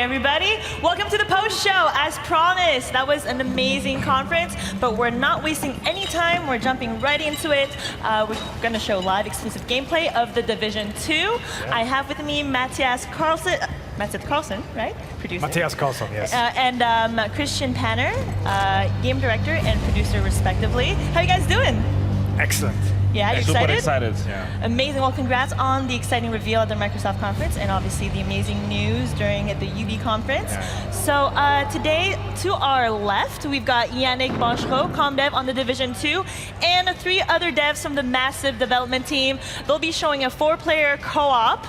everybody. Welcome to the post show. As promised, that was an amazing conference, but we're not wasting any time. We're jumping right into it. We're going to show live exclusive gameplay of The Division 2. Yeah. I have with me Matthias Carlson, right? Producer. Matthias Carlson, yes. And Christian Panner, game director and producer, respectively. How you guys doing? Excellent. Yeah, you super excited? Yeah. Amazing. Well, congrats on the exciting reveal at the Microsoft conference and obviously the amazing news during the UB conference. Yeah. So today, to our left, we've got Yannick Bonchereau, comm dev on The Division 2, and 3 other devs from the massive development team. They'll be showing a 4-player co-op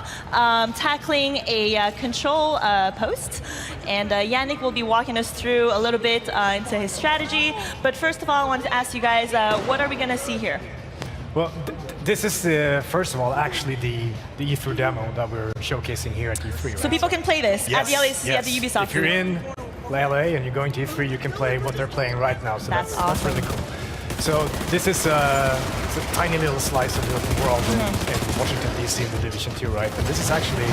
tackling a control post. And Yannick will be walking us through a little bit into his strategy. But first of all, I wanted to ask you guys, what are we going to see here? Well, this is, first of all, actually the E3 demo that we're showcasing here at E3. So people can play this at the LAC, at the Ubisoft. If you're in LA and you're going to E3, you can play what they're playing right now. So that's awesome. That's really cool. So this is it's a tiny little slice of the open world in Washington, D.C. in the Division 2, right? And this is actually,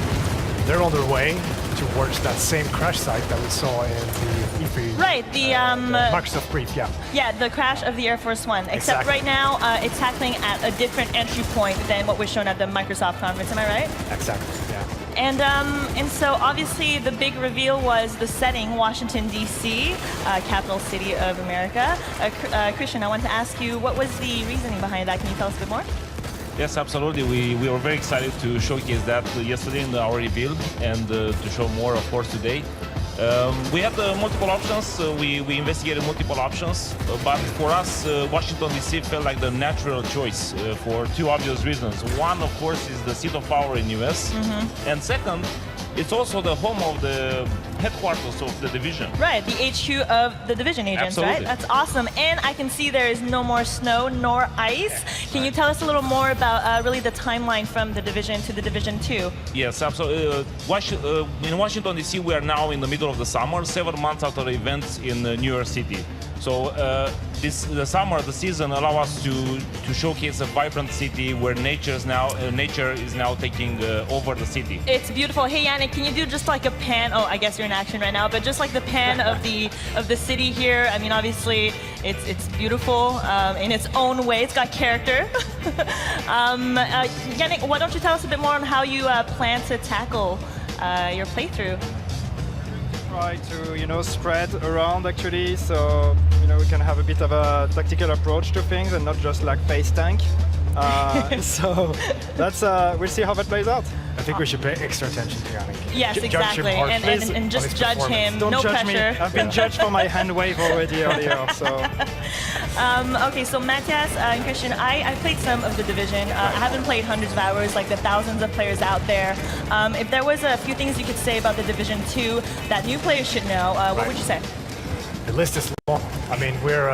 they're on their way towards that same crash site that we saw in the E3. Right, the Microsoft brief, yeah. Yeah, the crash of the Air Force One. Except exactly. Right now, it's tackling at a different entry point than what was shown at the Microsoft conference. Am I right? Exactly, yeah. And so obviously the big reveal was the setting, Washington, D.C., capital city of America. Christian, I want to ask you, what was the reasoning behind that? Can you tell us a bit more? Yes, absolutely. We were very excited to showcase that yesterday in our reveal and to show more, of course, today. We had multiple options. We investigated multiple options, but for us, Washington, D.C. felt like the natural choice for 2 obvious reasons. One, of course, is the seat of power in U.S. And second, it's also the home of the headquarters of the division. Right, the HQ of the division agents, Absolutely. Right? That's awesome. And I can see there is no more snow nor ice. Can you tell us a little more about really the timeline from the division to the Division 2? Yes, absolutely. In Washington, D.C., we are now in the middle of the summer, 7 months after the events in New York City. So the summer, the season, allow us to showcase a vibrant city where nature is now taking over the city. It's beautiful. Hey, Yannick, can you do just like a pan? Oh, I guess you're in action right now, but just like the pan of the city here. I mean, obviously, it's beautiful in its own way. It's got character. Yannick, why don't you tell us a bit more on how you plan to tackle your playthrough? Try to spread around actually, so we can have a bit of a tactical approach to things and not just like face tank. So that's we'll see how that plays out. I think we should pay extra attention to Yannick. Yes, exactly, and just judge him. Don't no judge pressure. me. I've been judged for my hand wave already earlier. So. Okay, so Matthias and Christian, I played some of the Division. I haven't played hundreds of hours like the thousands of players out there. If there was a few things you could say about the Division 2 that new players should know, what would you say? The list is long. I mean, we're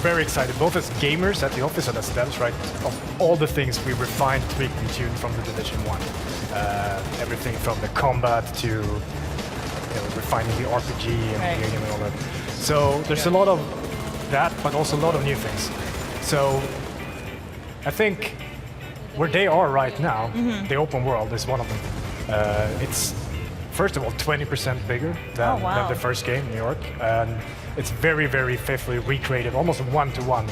very excited, both as gamers at the office and as devs, right? Of all the things we refined, tweaked, and tuned from the Division 1. Everything from the combat to refining the RPG and all that. So there's a lot of that, but also a lot of new things. So I think where they are right now, the open world is one of them. It's first of all 20% bigger than the first game, New York, and it's very, very faithfully recreated, almost one-to-one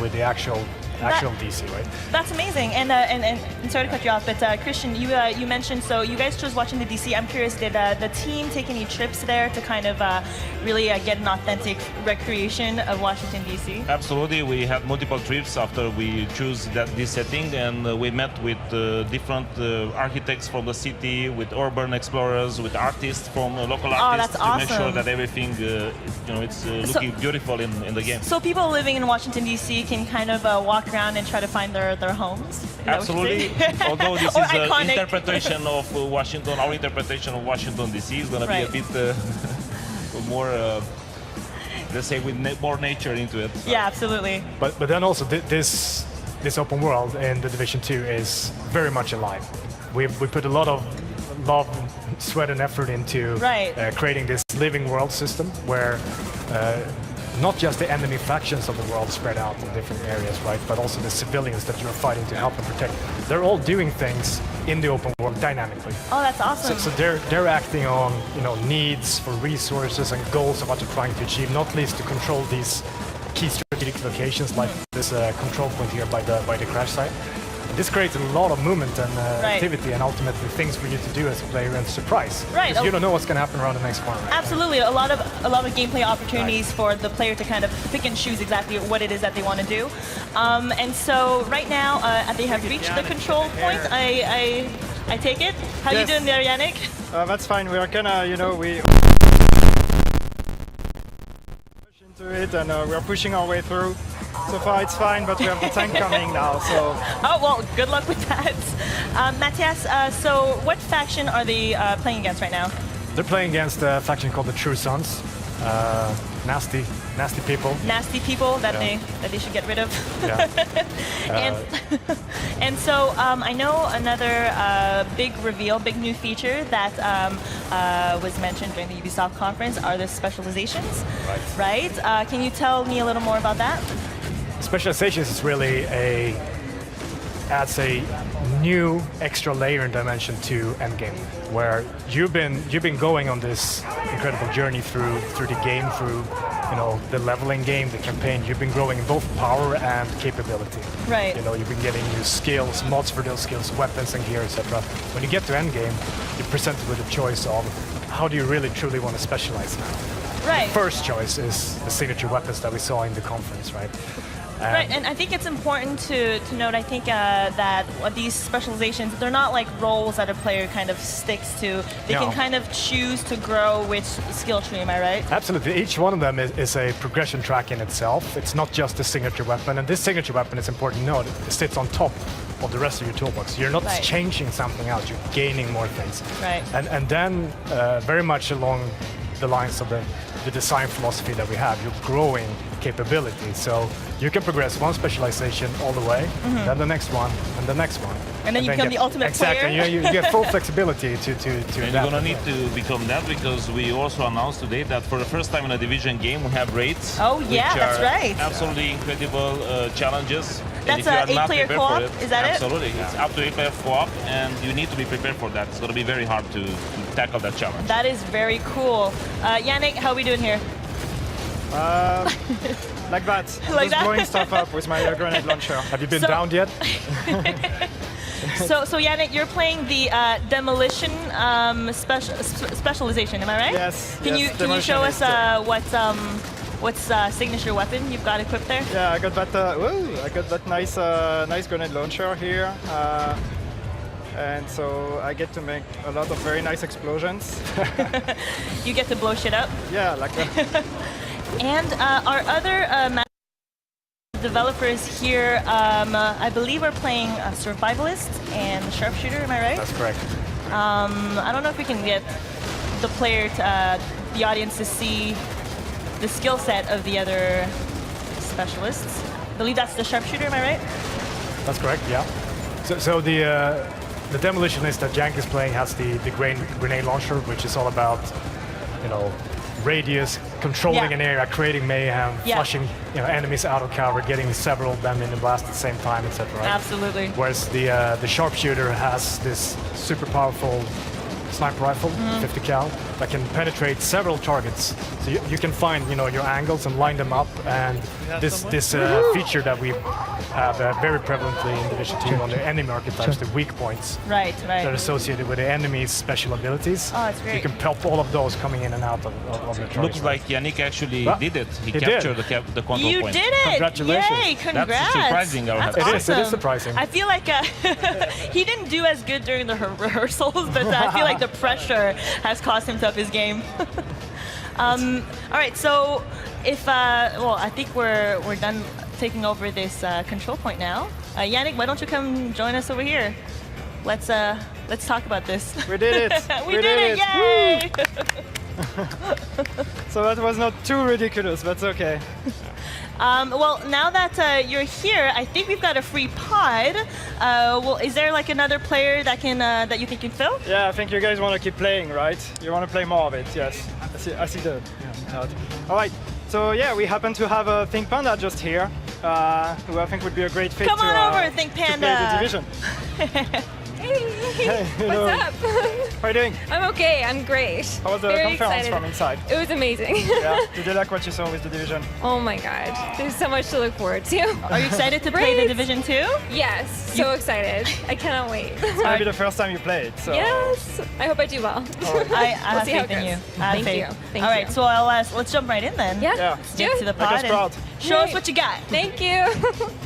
with the actual DC, right? That's amazing. And sorry to cut you off, but Christian, you mentioned, so you guys chose watching the DC. I'm curious, did the team take any trips there to kind of really get an authentic recreation of Washington, DC? Absolutely. We had multiple trips after we chose this setting, and we met with different architects from the city, with urban explorers, with artists from local artists that's awesome. To make sure that everything it's looking beautiful in the game. So people living in Washington, DC can kind of walk around and try to find their homes? Absolutely. Although this is an interpretation of Washington, our interpretation of Washington, D.C. is going to be a bit more, let's say, with more nature into it. Yeah, absolutely. But then also this open world in the Division 2 is very much alive. We put a lot of love, sweat, and effort into creating this living world system where not just the enemy factions of the world spread out in different areas, right? But also the civilians that you're fighting to help and protect. They're all doing things in the open world dynamically. Oh, that's awesome. So they're acting on needs for resources and goals of what they're trying to achieve, not least to control these key strategic locations like this control point here by the crash site. This creates a lot of movement and activity, and ultimately things for you to do as a player and surprise. Right. Because you don't know what's going to happen around the next corner. Right? Absolutely, a lot of gameplay opportunities for the player to kind of pick and choose exactly what it is that they want to do. And so right now they have reached the control point. I take it. How you doing there, Yannick? That's fine. We are gonna, we push into it, and we are pushing our way through. So far it's fine, but we have the tank coming now, so... Oh, well, good luck with that. Matthias, so what faction are they playing against right now? They're playing against a faction called the True Sons. Nasty people. Nasty people that they should get rid of. Yeah. And so I know another big reveal, big new feature that was mentioned during the Ubisoft conference are the specializations. Right. Can you tell me a little more about that? Specializations is really adds a new extra layer and dimension to endgame, where you've been going on this incredible journey through the game, through the leveling game, the campaign. You've been growing in both power and capability. Right. You've been getting new skills, mods for those skills, weapons and gear, etc. When you get to endgame, you're presented with a choice of how do you really truly want to specialize now. Right. The first choice is the signature weapons that we saw in the conference, right? Right, and I think it's important to note, I think that these specializations, they're not like roles that a player kind of sticks to. They can kind of choose to grow which skill tree, am I right? Absolutely. Each one of them is a progression track in itself. It's not just a signature weapon, and this signature weapon, is important to note, it sits on top of the rest of your toolbox. You're not changing something else, you're gaining more things. Right. And then, very much along the lines of the design philosophy that we have, you're growing capability. So you can progress one specialization all the way, then the next one, and the next one. And then you become the ultimate player. Exactly, you get full flexibility to and you're gonna need to become that, because we also announced today that for the first time in a Division game we have raids. Oh yeah, that's right. Absolutely incredible challenges. That's an 8-player co-op, is that absolutely. It's up to 8-player co-op, and you need to be prepared for that. It's gonna be very hard to tackle that challenge. That is very cool. Yannick, how are we doing here? Like that. Like just that? blowing stuff up with my grenade launcher. Have you been downed yet? So Yannick, you're playing the demolition specialization, am I right? Yes. Can you show us what's signature weapon you've got equipped there? Yeah, I got that nice grenade launcher here. And so I get to make a lot of very nice explosions. You get to blow shit up? Yeah, like that. And our other developers here, I believe, are playing Survivalist and Sharpshooter, am I right? That's correct. I don't know if we can get the player, the audience, to see the skill set of the other specialists. I believe that's the Sharpshooter, am I right? That's correct, yeah. So the demolitionist that Jank is playing has the grenade launcher, which is all about, radius, controlling an area, creating mayhem, flushing enemies out of cover, getting several of them in the blast at the same time, etc. Right? Absolutely. Whereas the sharpshooter has this super powerful sniper rifle, 50 cal, that can penetrate several targets. So you can find your angles and line them up, and this feature that we have very prevalently in Division 2 on the enemy archetypes, the weak points that are associated with the enemy's special abilities. Oh, it's great. You can pop all of those coming in and out of the target. Looks like Yannick actually did it. He captured the control you point. You did it! Congratulations. Yay, congrats! That's surprising, I would have to Awesome. It is surprising. I feel like he didn't do as good during the rehearsals, but I feel like the pressure has caused him to up his game. All right, so if I think we're done taking over this control point now. Yannick, why don't you come join us over here? Let's talk about this. We did it! we did it! Yay! So that was not too ridiculous, but okay. Well, now that you're here, I think we've got a free pod. Well, is there like another player that can that you think can fill? Yeah, I think you guys want to keep playing, right? You want to play more of it, yes. I see the nod. All right, So yeah, we happen to have a Think Panda just here, who I think would be a great fit Come to, on over, Think to play Panda. the division. Hey, hello. what's up? How are you doing? I'm okay. I'm great. How was the Very conference excited. from inside? It was amazing. Yeah. Did you like what you saw with the division? Oh my god. There's so much to look forward to. Are you excited to play the Great. Division 2? Yes, so excited. I cannot wait. It's gonna be the first time you play it. So. Yes. I hope I do well. I have see how faith it in you. goes. I have Thank faith. you. Thank All right, you. so let's jump right in then. Yeah. Yeah. Let's do Get it. to the Make us pod proud. and show us Right. what you got. Thank you.